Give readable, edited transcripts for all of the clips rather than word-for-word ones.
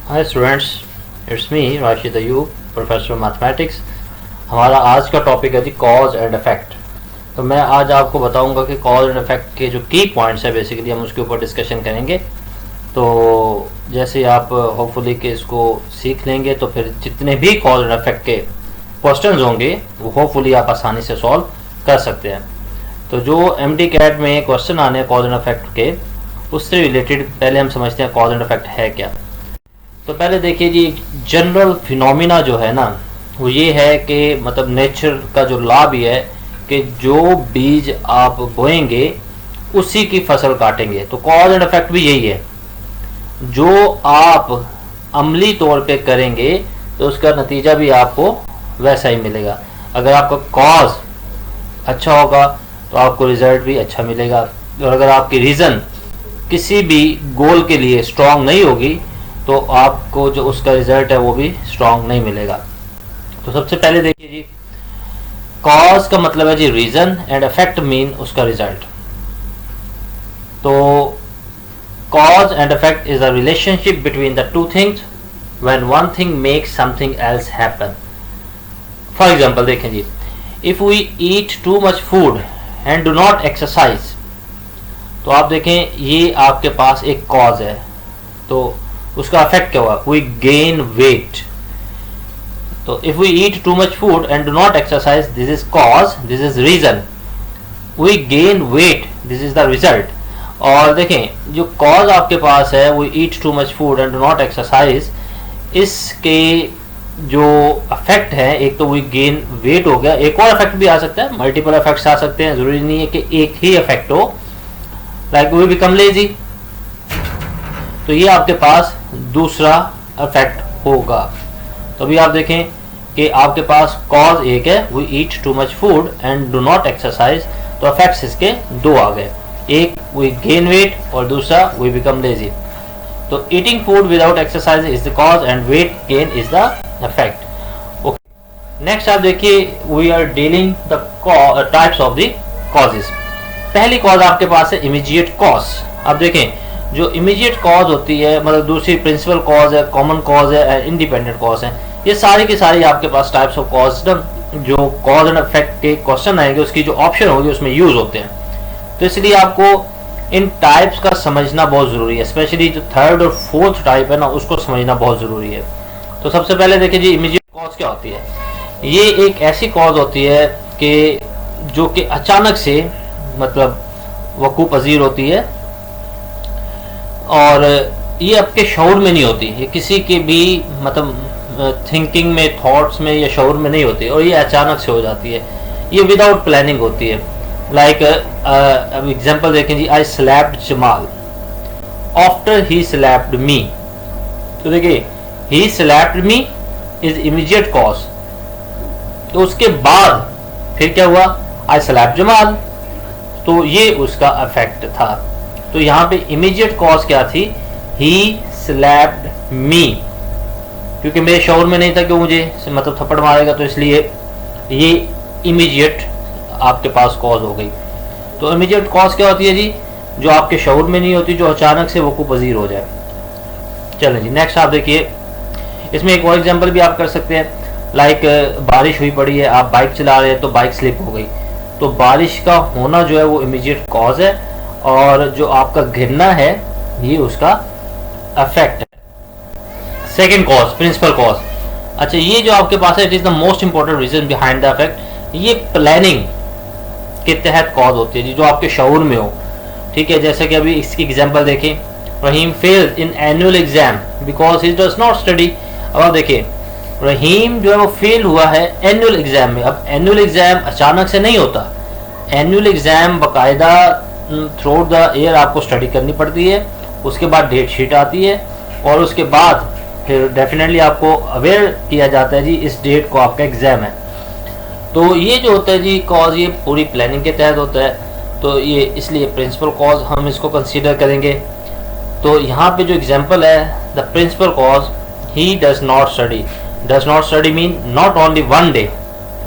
Hi students, it's me Rashid Ayub, professor mathematics. हमारा आज का टॉपिक है जी कॉज एंड इफेक्ट। तो मैं आज आपको बताऊंगा कि कॉज एंड इफेक्ट के जो की पॉइंट्स है बेसिकली हम उसके ऊपर डिस्कशन करेंगे। तो जैसे आप होपफुली कि इसको सीख लेंगे तो फिर जितने भी कॉज एंड इफेक्ट के क्वेश्चंस होंगे वो होपफुली आप आसानी से सॉल्व कर सकते हैं। तो जो MD-CAT में क्वेश्चन आने हैं कॉज एंड इफेक्ट के, उससे रिलेटेड पहले हम समझते हैं कॉज एंड इफेक्ट है क्या। तो पहले देखिए जी, जनरल फिनोमिना जो है ना वो ये है कि मतलब नेचर का जो लॉ भी है कि जो बीज आप बोएंगे उसी की फसल काटेंगे। तो कॉज एंड इफेक्ट भी यही है, जो आप अमली तौर पे करेंगे तो उसका नतीजा भी आपको वैसा ही मिलेगा। अगर आपका कॉज अच्छा होगा तो आपको रिजल्ट भी अच्छा मिलेगा, और अगर आपकी रीज़न किसी भी गोल के लिए स्ट्रांग नहीं होगी तो आपको जो उसका रिजल्ट है वो भी स्ट्रांग नहीं मिलेगा। तो सबसे पहले देखिए जी, कॉज का मतलब है जी रीजन एंड इफेक्ट मीन उसका रिजल्ट। तो cause and effect is a relationship between the two things when one thing makes something else happen. For example देखें जी, if we eat too much food and do not exercise, तो आप देखें ये आपके पास एक कॉज है। तो उसका इफेक्ट क्या हुआ? We gain weight. तो if we eat too much food and do not exercise, this is cause, this is reason. We gain weight, this is the result. और देखें जो कॉज आपके पास है, we eat too much food and do not exercise, इसके जो effect है, एक तो वी गेन वेट हो गया, एक और इफेक्ट भी आ सकता है, मल्टीपल इफेक्ट्स आ सकते हैं, जरूरी नहीं है कि एक ही इफेक्ट हो। लाइक वी बिकम लेजी, तो ये आपके पास दूसरा इफेक्ट होगा। तो अभी आप देखें कि आपके पास कॉज एक है, we eat too much food and do not exercise, तो इफेक्ट्स इसके दो आ गए, एक वी गेन वेट और दूसरा वी बिकम लेजी। तो eating food without exercise is the cause and weight gain is the effect. Okay, next आप देखिए, we are dealing the types of the causes. पहली कॉज आपके पास है इमीडिएट कॉज। आप देखें जो इमीडिएट कॉज होती है, मतलब दूसरी प्रिंसिपल कॉज है, कॉमन कॉज है, इंडिपेंडेंट कॉज है, ये सारी की सारी आपके पास टाइप्स ऑफ कॉज जो कॉज एंड इफेक्ट के क्वेश्चन आएंगे उसकी जो ऑप्शन होगी उसमें यूज होते हैं। तो इसलिए आपको इन टाइप्स का समझना बहुत जरूरी है, स्पेशली जो थर्ड और फोर्थ टाइप है ना उसको समझना बहुत जरूरी है। तो सबसे पहले देखिए जी, इमीडिएट कॉज क्या होती है? ये एक ऐसी कॉज होती है कि जो कि अचानक से मतलब वकूफ़ पजीर होती है, और ये आपके शऊर में नहीं होती, ये किसी के भी मतलब थिंकिंग में, थॉट्स में या शऊर में नहीं होती, और ये अचानक से हो जाती है, ये विदाउट प्लानिंग होती है। लाइक अब एग्जांपल देखें जी, I slapped Jamal after he slapped me. तो देखिए, he slapped me is immediate cause, तो उसके बाद फिर क्या हुआ? आई स्लैप्ड जमाल, तो ये उसका इफेक्ट था। तो यहाँ पे इमीडिएट कॉज क्या थी? ही स्लैप्ड मी, क्योंकि मेरे शऊर में नहीं था कि मुझे मतलब थप्पड़ मारेगा, तो इसलिए ये इमीडिएट आपके पास कॉज हो गई। तो इमीडिएट कॉज क्या होती है जी? जो आपके शऊर में नहीं होती, जो अचानक से वकूफ़ पजीर हो जाए। चलें जी, नेक्स्ट आप देखिए, इसमें एक और एग्जाम्पल भी आप कर सकते हैं। लाइक बारिश हुई पड़ी है, आप बाइक चला रहे हैं तो बाइक स्लिप हो गई, तो बारिश का होना जो है वो इमीडिएट कॉज है, और जो आपका गिरना है ये उसका इफेक्ट है। Second cause, principal cause. अच्छा, ये जो आपके पास है, it is the most important reason behind the effect. ये प्लानिंग के तहत कॉज होती है जी, जो आपके शऊर में हो। ठीक है, जैसे कि अभी इसकी एग्जांपल देखें, Rahim fails in annual exam because he does not study. अब आप देखिए, रहीम जो है वो फेल हुआ है एनुअल एग्जाम में। अब एनुअल एग्जाम अचानक से नहीं होता, एनुअल एग्जाम बाकायदा थ्रू द ईयर आपको स्टडी करनी पड़ती है, उसके बाद डेट शीट आती है, और उसके बाद फिर डेफिनेटली आपको अवेयर किया जाता है जी इस डेट को आपका एग्जाम है। तो ये जो होता है जी कॉज, ये पूरी प्लानिंग के तहत होता है, तो ये इसलिए प्रिंसिपल कॉज हम इसको कंसीडर करेंगे। तो यहाँ पे जो एग्जांपल है, the principal cause, he does not study. Does not study mean not only one day,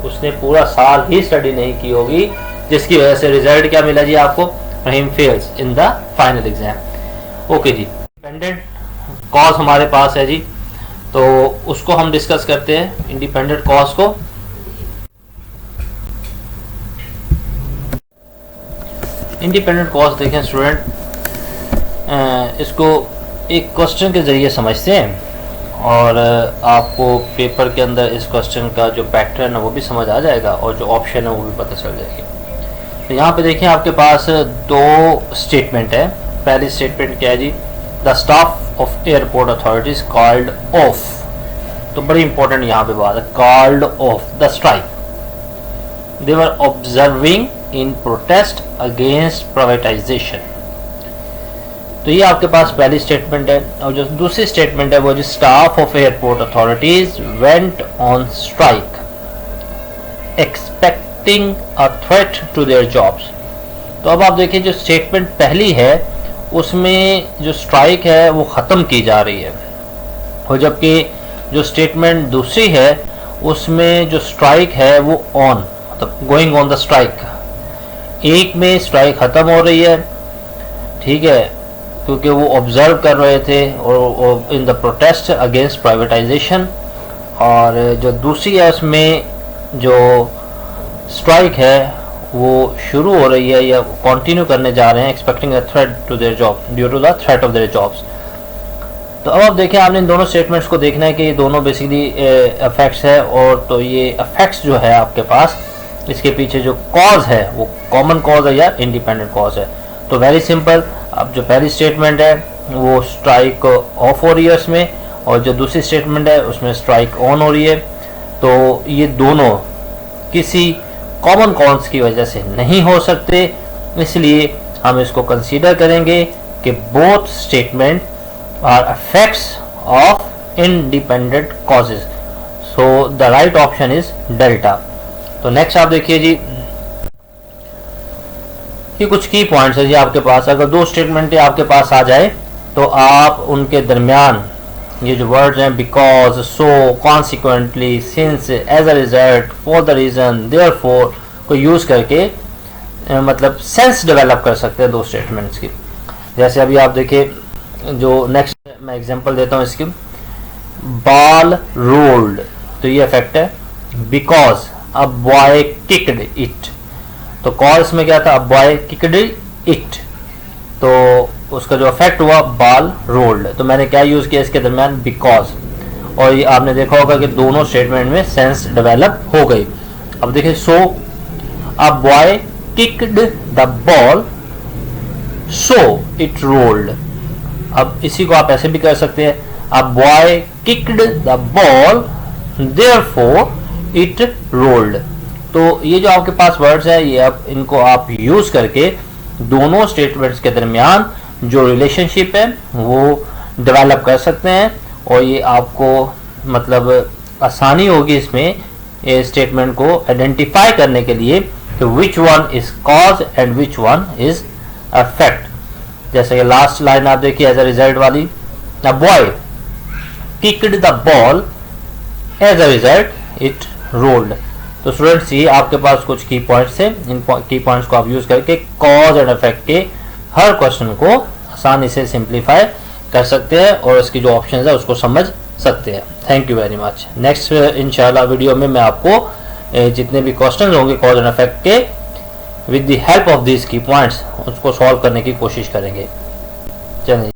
उसने पूरा साल ही स्टडी नहीं की होगी, जिसकी वजह से रिजल्ट क्या मिला जी आपको? Rahim fails in the final exam. Okay जी, डिपेंडेंट कॉज हमारे पास है जी, तो उसको हम डिस्कस करते हैं, इंडिपेंडेंट कॉज को। इंडिपेंडेंट कॉज देखें स्टूडेंट, इसको एक क्वेश्चन के ज़रिए समझते हैं और आपको पेपर के अंदर इस क्वेश्चन का जो पैटर्न है वो भी समझ आ जाएगा और जो ऑप्शन है वो भी पता चल जाएगी। तो यहाँ पे देखिए आपके पास दो स्टेटमेंट है। पहली स्टेटमेंट क्या है जी, the staff of airport authorities called off, तो बड़ी इंपॉर्टेंट यहाँ पे बात है, called off the strike, they were observing in protest against privatisation. तो ये आपके पास पहली स्टेटमेंट है। और जो दूसरी स्टेटमेंट है वो जो staff of airport authorities went on strike expecting a threat to their jobs. तो अब आप देखिए जो स्टेटमेंट पहली है उसमें जो स्ट्राइक है वो ख़त्म की जा रही है, और जबकि जो स्टेटमेंट दूसरी है उसमें जो स्ट्राइक है वो ऑन, मतलब गोइंग ऑन द स्ट्राइक। एक में स्ट्राइक ख़त्म हो रही है, ठीक है, क्योंकि वो ऑब्जर्व कर रहे थे और in the protest against privatisation, और जो दूसरी है उसमें जो स्ट्राइक है वो शुरू हो रही है या कंटिन्यू करने जा रहे हैं, expecting a threat to their job due to the threat of their jobs. तो अब आप देखें, आपने इन दोनों स्टेटमेंट्स को देखना है कि ये दोनों बेसिकली इफेक्ट्स है, और तो ये इफेक्ट्स जो है आपके पास, इसके पीछे जो कॉज है वो कॉमन कॉज है या इंडिपेंडेंट कॉज है। तो वेरी सिंपल, अब जो पहली स्टेटमेंट है वो स्ट्राइक ऑफ हो रही है उसमें, और जो दूसरी स्टेटमेंट है उसमें स्ट्राइक ऑन हो रही है। तो ये दोनों किसी कॉमन कॉज की वजह से नहीं हो सकते, इसलिए हम इसको कंसीडर करेंगे कि both statement are effects of independent causes. So the right option is delta. तो नेक्स्ट आप देखिए जी, ये कुछ की पॉइंट्स है जी आपके पास। अगर दो स्टेटमेंट आपके पास आ जाए तो आप उनके दरमियान ये जो वर्ड्स हैं because, so, consequently, since, as a result, for the reason, therefore को यूज करके मतलब सेंस डेवलप कर सकते हैं दो स्टेटमेंट्स की। जैसे अभी आप देखिए, जो नेक्स्ट मैं एग्जांपल देता हूँ इसकी, बॉल रोल्ड, तो ये इफेक्ट है because a boy kicked it. तो कॉज में क्या था, अ बॉय किक्ड इट, तो उसका जो इफेक्ट हुआ बॉल रोल्ड। तो मैंने क्या यूज किया इसके दरमियान, बिकॉज, और ये आपने देखा होगा कि दोनों स्टेटमेंट में सेंस डेवलप हो गई। अब देखिए, so a boy kicked the ball so it rolled. अब इसी को आप ऐसे भी कर सकते हैं, a boy kicked the ball therefore it rolled. तो ये जो आपके पास वर्ड्स है, ये अब इनको आप यूज करके दोनों स्टेटमेंट्स के दरमियान जो रिलेशनशिप है वो डेवलप कर सकते हैं, और ये आपको मतलब आसानी होगी इसमें ये स्टेटमेंट को आइडेंटिफाई करने के लिए कि which one is cause and which one is effect. जैसे कि लास्ट लाइन आप देखिए, एज अ रिजल्ट वाली, the boy kicked the ball as a result it rolled. तो स्टूडेंट्स, ये आपके पास कुछ की पॉइंट्स हैं, इन की पॉइंट्स को आप यूज करके कॉज एंड इफेक्ट के हर क्वेश्चन को आसानी से सिंप्लीफाई कर सकते हैं और इसकी जो ऑप्शन है उसको समझ सकते हैं। Thank you very much. Next इंशाल्लाह वीडियो में मैं आपको जितने भी क्वेश्चन होंगे कॉज एंड इफेक्ट के, with the help of this की पॉइंट्स उसको सॉल्व करने की कोशिश करेंगे। चलिए।